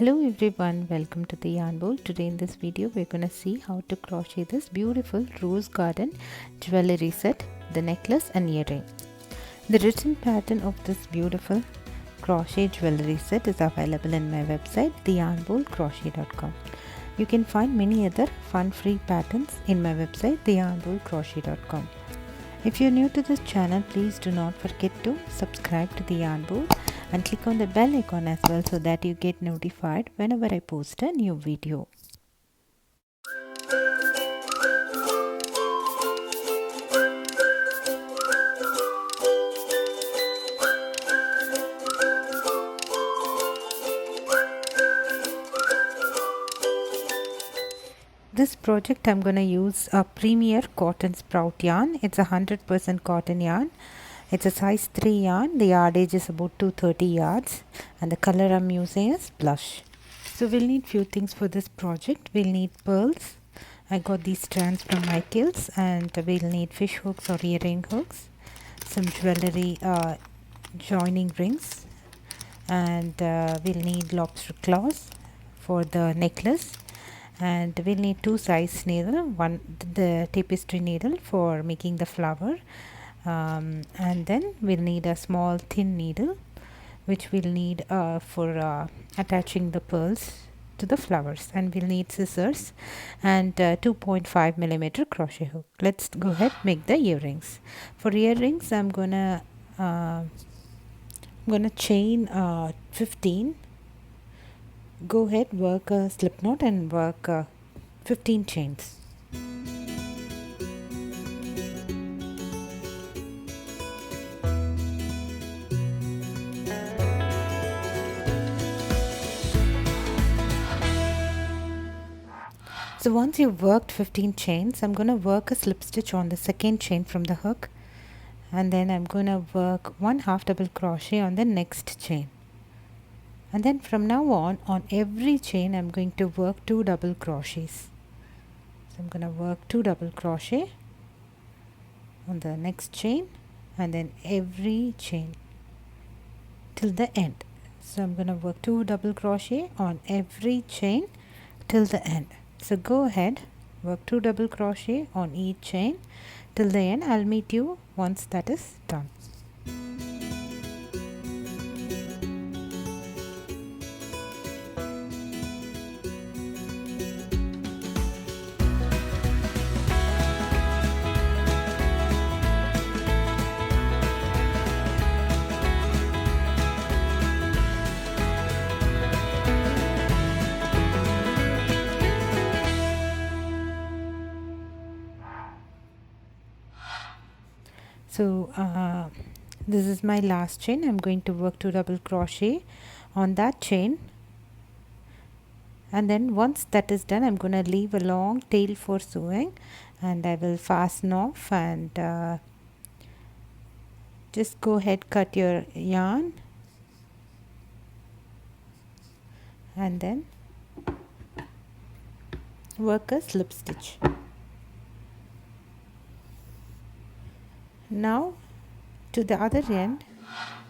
Hello everyone, welcome to the yarn bowl. Today in this video we're going to see how to crochet this beautiful rose garden jewelry set, the necklace and earring. The written pattern of this beautiful crochet jewelry set is available in my website theyarnbowlcrochet.com. You can find many other fun free patterns in my website theyarnbowlcrochet.com. If you're new to this channel, please do not forget to subscribe to the yarn bowl and click on the bell icon as well so that you get notified whenever I post a new video. This project I'm going to use a Premier Cotton Sprout yarn. It's a 100% cotton yarn. It's a size 3 yarn. The yardage is about 230 yards and the color I'm using is blush. So we'll need few things for this project. We'll need pearls. I got these strands from Michaels, and we'll need fish hooks or earring hooks, some jewelry joining rings, and we'll need lobster claws for the necklace. And we'll need two size needle, one the tapestry needle for making the flower, and then we'll need a small thin needle which we'll need for attaching the pearls to the flowers, and we'll need scissors and 2.5 millimeter crochet hook. Let's go ahead make the earrings. For earrings I'm gonna chain 15. Go ahead, work a slip knot and work 15 chains. So once you've worked 15 chains, I'm going to work a slip stitch on the second chain from the hook, and then I'm going to work 1 half double crochet on the next chain. And then from now on every chain I'm going to work 2 double crochets. So I'm going to work 2 double crochet on the next chain, and then every chain till the end. So I'm going to work 2 double crochet on every chain till the end. So go ahead, work 2 double crochet on each chain till the end. I'll meet you once that is done. So this is my last chain. I'm going to work 2 double crochet on that chain, and then once that is done I'm going to leave a long tail for sewing, and I will fasten off, and just go ahead, cut your yarn, and then work a slip stitch. Now to the other end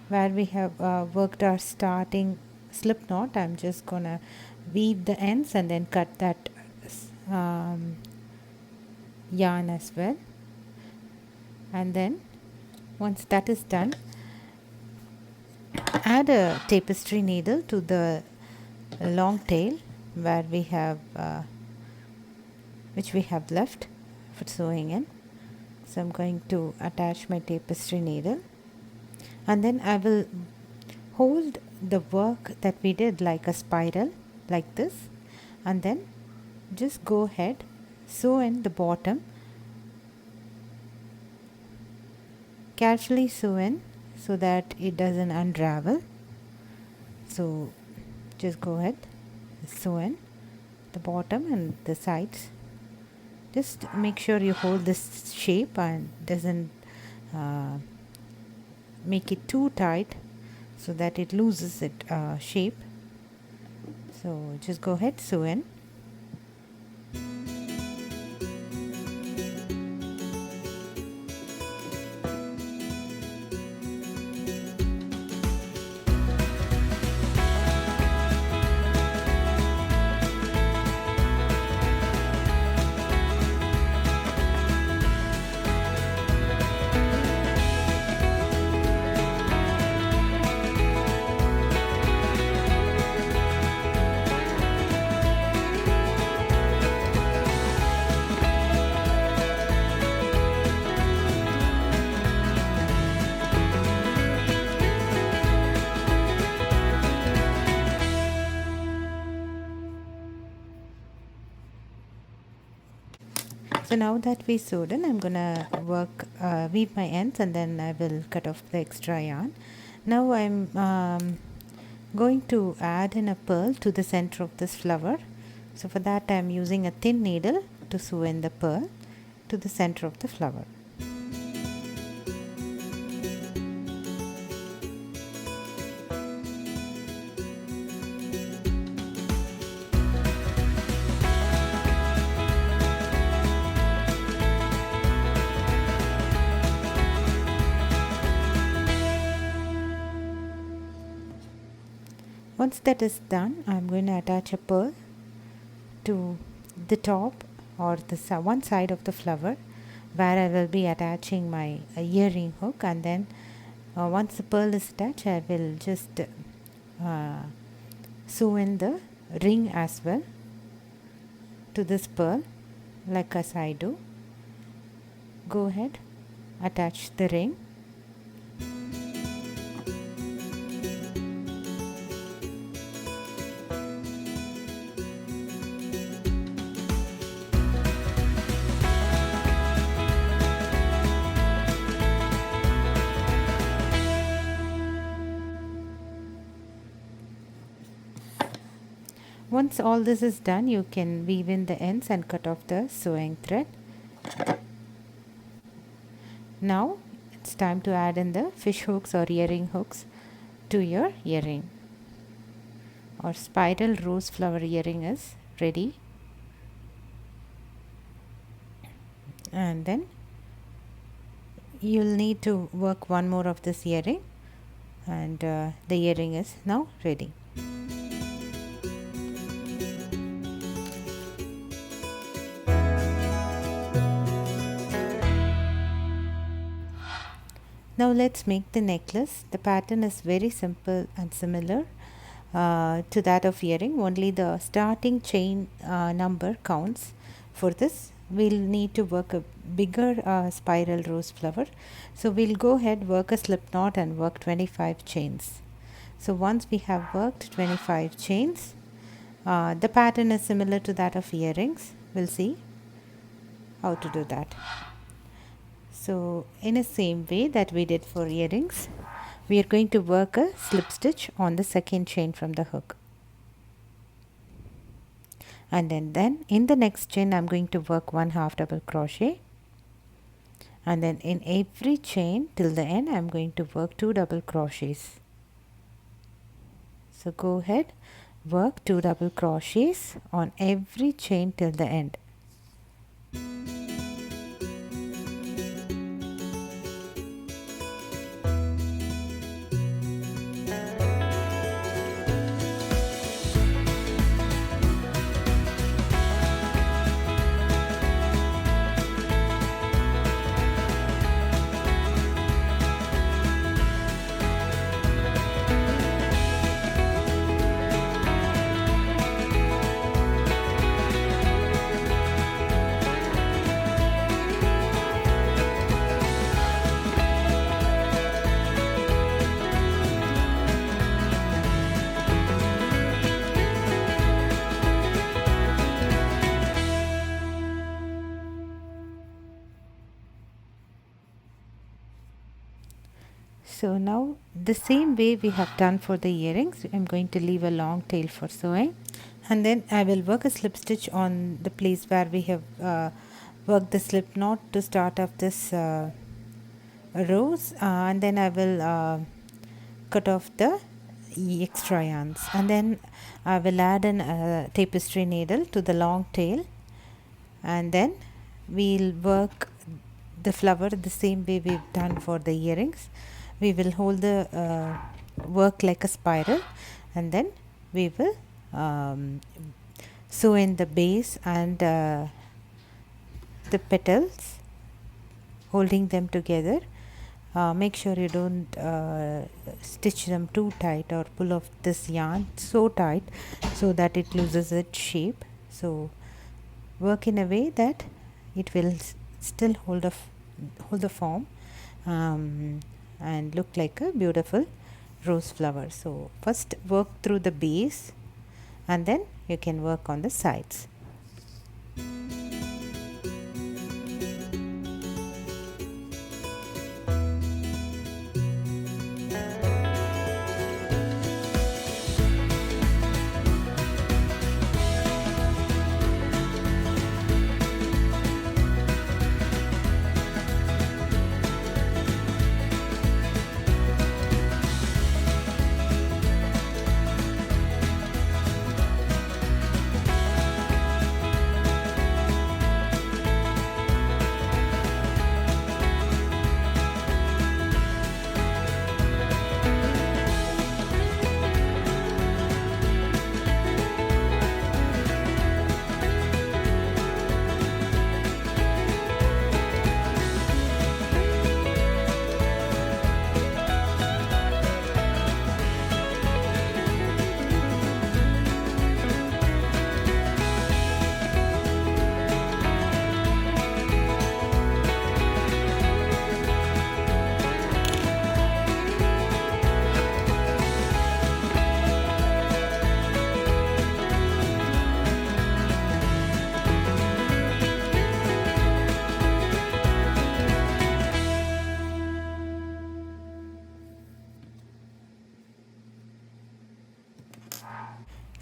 where we have worked our starting slip knot, I'm just gonna weave the ends and then cut that yarn as well. And then once that is done, add a tapestry needle to the long tail where we have which we have left for sewing in. So I'm going to attach my tapestry needle, and then I will hold the work that we did like a spiral like this, and then just go ahead, sew in the bottom, carefully sew in so that it doesn't unravel. So just go ahead, sew in the bottom and the sides. Just make sure you hold this shape and doesn't make it too tight so that it loses its shape. So just go ahead, sew in. So now that we sewed in, I'm gonna weave my ends, and then I will cut off the extra yarn. Now I'm going to add in a pearl to the center of this flower. So for that I'm using a thin needle to sew in the pearl to the center of the flower. Once that is done, I'm going to attach a pearl to the top or the one side of the flower where I will be attaching my earring hook, and then once the pearl is attached, I will just sew in the ring as well to this pearl, like as I do. Go ahead, attach the ring. Once all this is done, you can weave in the ends and cut off the sewing thread. Now it's time to add in the fish hooks or earring hooks to your earring. Our spiral rose flower earring is ready. And then you'll need to work one more of this earring, and the earring is now ready. Now let's make the necklace. The pattern is very simple and similar to that of earring. Only the starting chain number counts. For this, we'll need to work a bigger spiral rose flower. So we'll go ahead, work a slip knot and work 25 chains. So once we have worked 25 chains, the pattern is similar to that of earrings. We'll see how to do that. So in the same way that we did for earrings, we are going to work a slip stitch on the second chain from the hook. And then in the next chain I'm going to work 1 half double crochet, and then in every chain till the end I'm going to work 2 double crochets. So go ahead, work 2 double crochets on every chain till the end. So now the same way we have done for the earrings, I'm going to leave a long tail for sewing, and then I will work a slip stitch on the place where we have worked the slip knot to start off this rows, and then I will cut off the extra yarns, and then I will add a tapestry needle to the long tail, and then we'll work the flower the same way we've done for the earrings. We will hold the work like a spiral, and then we will sew in the base and the petals, holding them together. Make sure you don't stitch them too tight or pull off this yarn so tight so that it loses its shape. So work in a way that it will still hold the form and look like a beautiful rose flower. So first work through the base, and then you can work on the sides.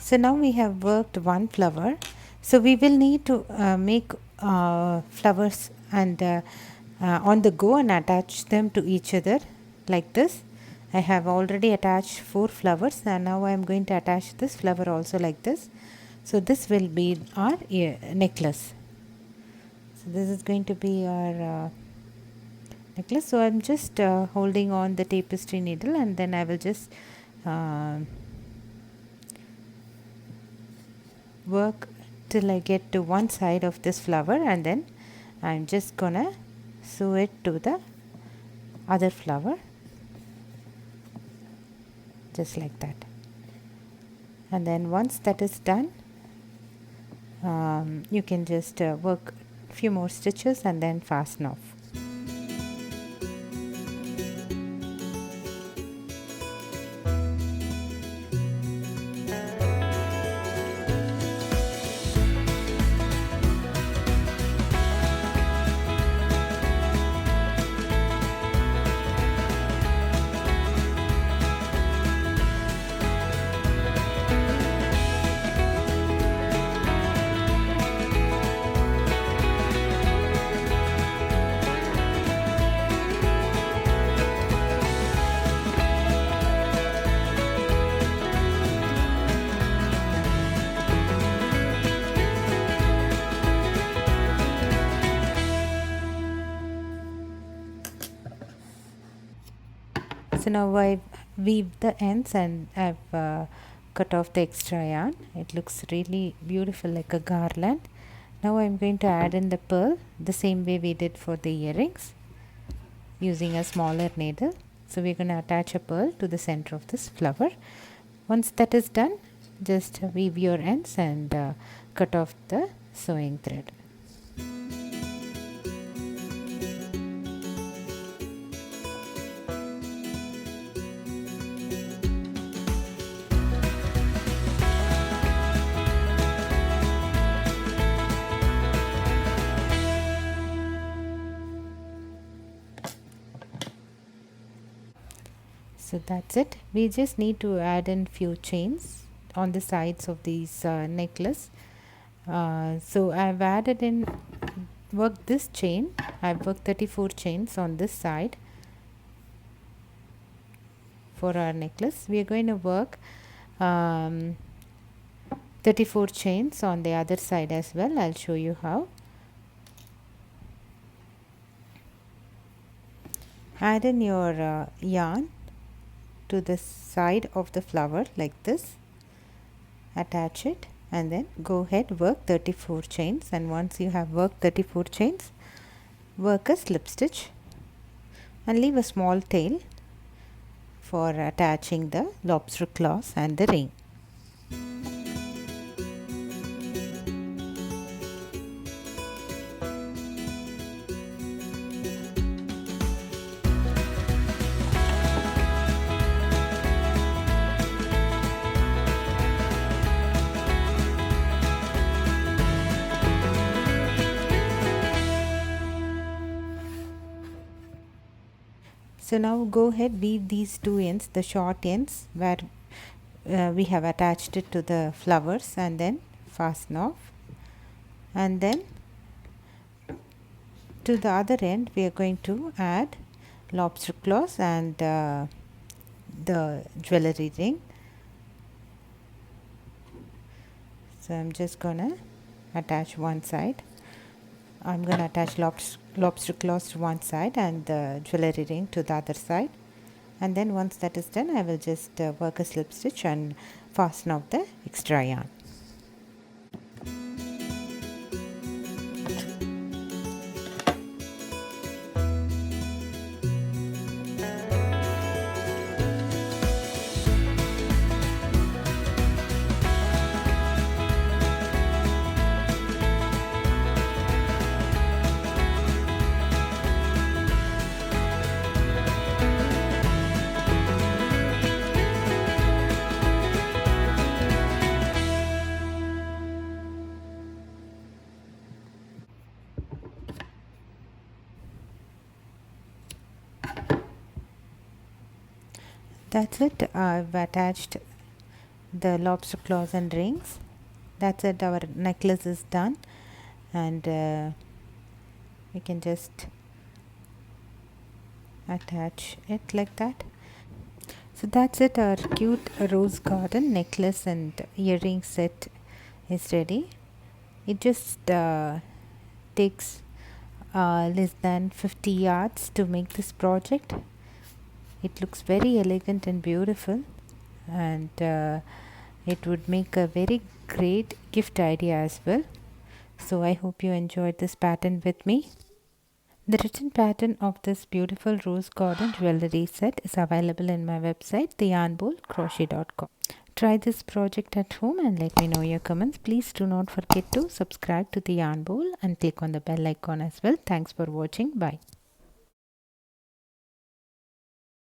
So now we have worked one flower. So we will need to make flowers and on the go and attach them to each other like this. I have already attached 4 flowers and now I am going to attach this flower also like this. So this will be our necklace. So this is going to be our necklace. So I'm just holding on the tapestry needle and then I will just work till I get to one side of this flower and then I'm just gonna sew it to the other flower just like that. And then once that is done, you can just work a few more stitches and then fasten off. So now I've weaved the ends and I've cut off the extra yarn. It looks really beautiful like a garland. Now I'm going to add in the pearl the same way we did for the earrings using a smaller needle. So we're going to attach a pearl to the center of this flower. Once that is done, just weave your ends and cut off the sewing thread. So that's it. We just need to add in few chains on the sides of these necklace. So I've added in, worked this chain. I've worked 34 chains on this side for our necklace. We are going to work 34 chains on the other side as well. I'll show you how. Add in your yarn to the side of the flower like this, attach it and then go ahead, work 34 chains, and once you have worked 34 chains, work a slip stitch and leave a small tail for attaching the lobster claws and the ring. So now go ahead, weave these two ends, the short ends where we have attached it to the flowers, and then fasten off, and then to the other end we are going to add lobster claws and the jewelry ring. So I'm just gonna attach one side. I'm going to attach lobster claws to one side and the jewelry ring to the other side, and then once that is done I will just work a slip stitch and fasten off the extra yarn. That's it. I've attached the lobster claws and rings. That's it, our necklace is done, and we can just attach it like that. So that's it, our cute rose garden necklace and earring set is ready. It just takes less than 50 yards to make this project. It looks very elegant and beautiful, and it would make a very great gift idea as well. So I hope you enjoyed this pattern with me. The written pattern of this beautiful rose garden jewelry set is available in my website theyarnbowlcrochet.com. Try this project at home and let me know your comments. Please do not forget to subscribe to the Yarn Bowl and click on the bell icon as well. Thanks for watching. Bye.